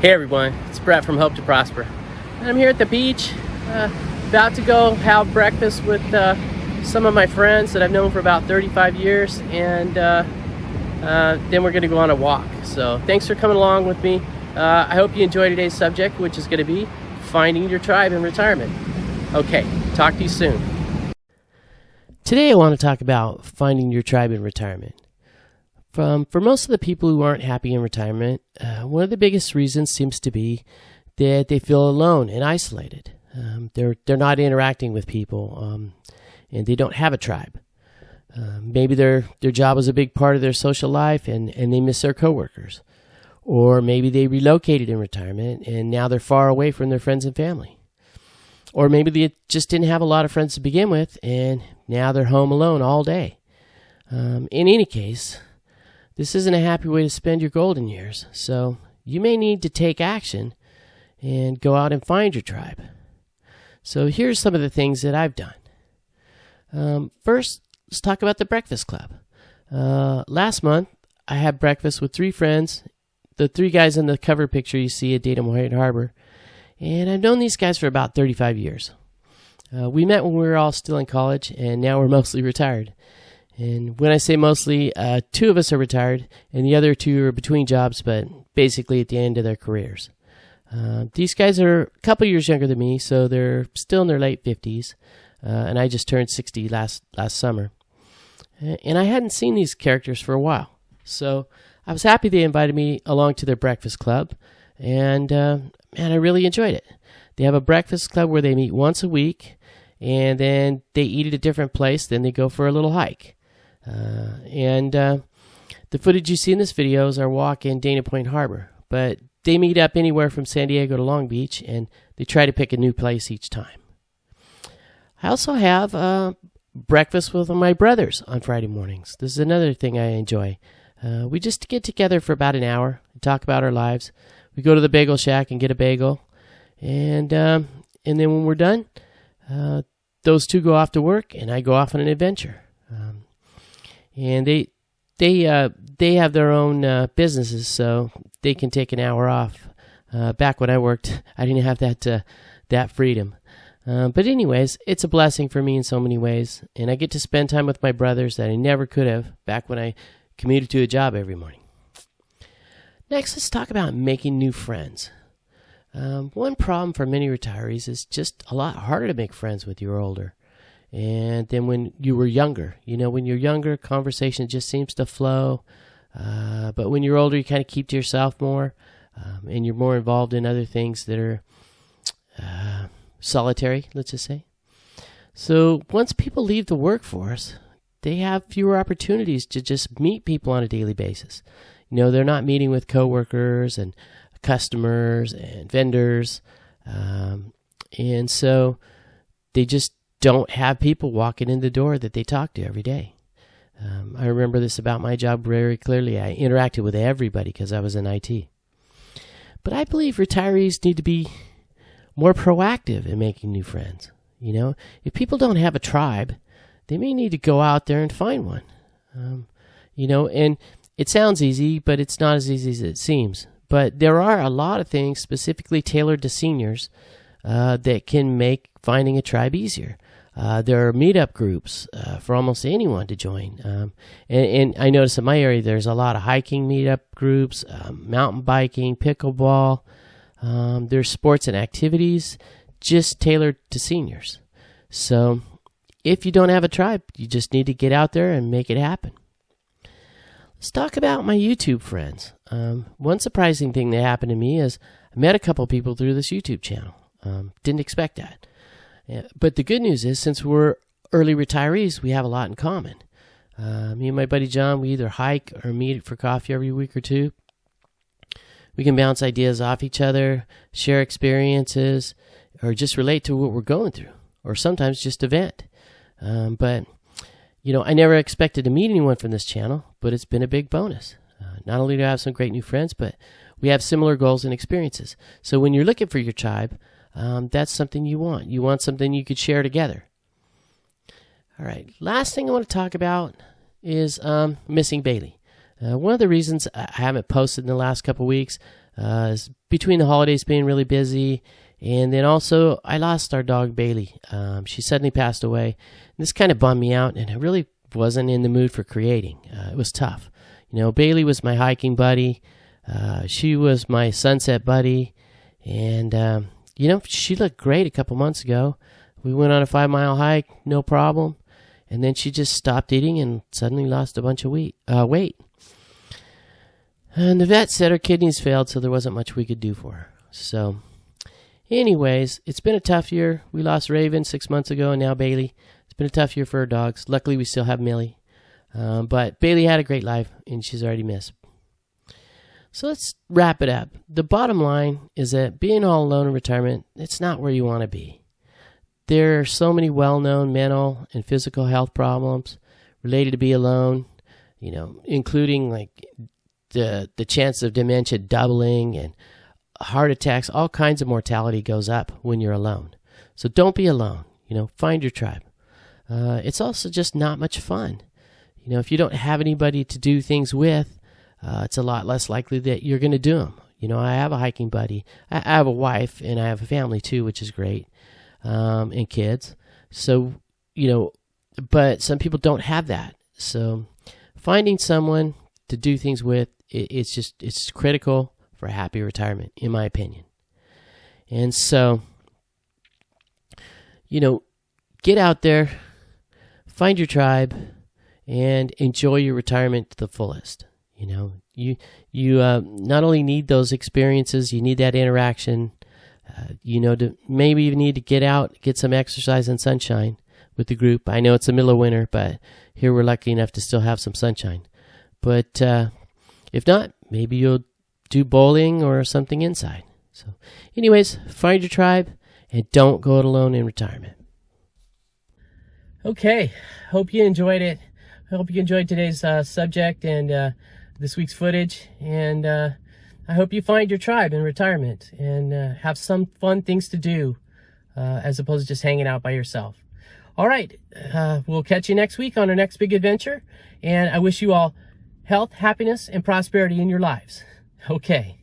Hey everyone, it's Brett from Hope to Prosper. And I'm here at the beach, about to go have breakfast with some of my friends that I've known for about 35 years, and then we're going to go on a walk. So thanks for coming along with me. I hope you enjoy today's subject, which is going to be finding your tribe in retirement. Okay, talk to you soon. Today I want to talk about finding your tribe in retirement. For most of the people who aren't happy in retirement, one of the biggest reasons seems to be that they feel alone and isolated. They're not interacting with people, and they don't have a tribe. Maybe their job was a big part of their social life, and they miss their coworkers. Or maybe they relocated in retirement, and now they're far away from their friends and family. Or maybe they just didn't have a lot of friends to begin with, and now they're home alone all day. In any case, this isn't a happy way to spend your golden years, so you may need to take action and go out and find your tribe. So here's some of the things that I've done. First, let's talk about the Breakfast Club. Last month, I had breakfast with 3 friends, the 3 guys in the cover picture you see at Dana Point Harbor, and I've known these guys for about 35 years. We met when we were all still in college, and now we're mostly retired. And when I say mostly, 2 of us are retired, and the other 2 are between jobs, but basically at the end of their careers. These guys are a couple years younger than me, so they're still in their late 50s, and I just turned 60 last summer. And I hadn't seen these characters for a while, so I was happy they invited me along to their breakfast club, and I really enjoyed it. They have a breakfast club where they meet once a week, and then they eat at a different place, then they go for a little hike. The footage you see in this video is our walk in Dana Point Harbor, but they meet up anywhere from San Diego to Long Beach, and they try to pick a new place each time. I also have breakfast with my brothers on Friday mornings. This is another thing I enjoy. We just get together for about an hour and talk about our lives. We go to the Bagel Shack and get a bagel, and then when we're done, those 2 go off to work, and I go off on an adventure. And they have their own businesses, so they can take an hour off. Back when I worked, I didn't have that freedom. But anyways, it's a blessing for me in so many ways, and I get to spend time with my brothers that I never could have back when I commuted to a job every morning. Next, let's talk about making new friends. One problem for many retirees is just a lot harder to make friends when you're older. And then when you were younger, when you're younger, conversation just seems to flow. But when you're older, you kind of keep to yourself more, and you're more involved in other things that are solitary, let's just say. So once people leave the workforce, they have fewer opportunities to just meet people on a daily basis. They're not meeting with coworkers and customers and vendors, and so they just don't have people walking in the door that they talk to every day. I remember this about my job very clearly. I interacted with everybody because I was in IT. But I believe retirees need to be more proactive in making new friends. If people don't have a tribe, they may need to go out there and find one. And it sounds easy, but it's not as easy as it seems. But there are a lot of things specifically tailored to seniors that can make finding a tribe easier. There are meetup groups for almost anyone to join. And I notice in my area there's a lot of hiking meetup groups, mountain biking, pickleball. There's sports and activities just tailored to seniors. So if you don't have a tribe, you just need to get out there and make it happen. Let's talk about my YouTube friends. One surprising thing that happened to me is I met a couple people through this YouTube channel. Didn't expect that. But the good news is, since we're early retirees, we have a lot in common. Me and my buddy John, we either hike or meet for coffee every week or 2. We can bounce ideas off each other, share experiences, or just relate to what we're going through, or sometimes just vent. But I never expected to meet anyone from this channel, but it's been a big bonus. Not only do I have some great new friends, but we have similar goals and experiences. So when you're looking for your tribe, that's something you want. You want something you could share together. All right, last thing I want to talk about is missing Bailey. One of the reasons I haven't posted in the last couple weeks, Between the holidays being really busy, and then also I lost our dog Bailey. She suddenly passed away. This kind of bummed me out, and I really wasn't in the mood for creating. It was tough. Bailey was my hiking buddy. She was my sunset buddy, and she looked great a couple months ago. We went on a 5-mile hike, no problem, and then she just stopped eating and suddenly lost a bunch of weight. And the vet said her kidneys failed, so there wasn't much we could do for her. So, anyways, it's been a tough year. We lost Raven 6 months ago, and now Bailey. It's been a tough year for our dogs. Luckily, we still have Millie. But Bailey had a great life, and she's already missed. So let's wrap it up. The bottom line is that being all alone in retirement, it's not where you want to be. There are so many well-known mental and physical health problems related to being alone, including like the chance of dementia doubling and heart attacks. All kinds of mortality goes up when you're alone. So don't be alone. Find your tribe. It's also just not much fun. If you don't have anybody to do things with, it's a lot less likely that you're going to do them. I have a hiking buddy. I have a wife, and I have a family too, which is great, and kids. So, but some people don't have that. So finding someone to do things with, it's critical for a happy retirement, in my opinion. And so, get out there, find your tribe, and enjoy your retirement to the fullest. You not only need those experiences, you need that interaction. Maybe you need to get out, get some exercise and sunshine with the group. I know it's the middle of winter, but here we're lucky enough to still have some sunshine. But if not, maybe you'll do bowling or something inside. So anyways, find your tribe and don't go it alone in retirement. Okay, hope you enjoyed it. I hope you enjoyed today's subject and this week's footage. And I hope you find your tribe in retirement and have some fun things to do as opposed to just hanging out by yourself. All right, we'll catch you next week on our next big adventure. And I wish you all health, happiness, and prosperity in your lives. Okay.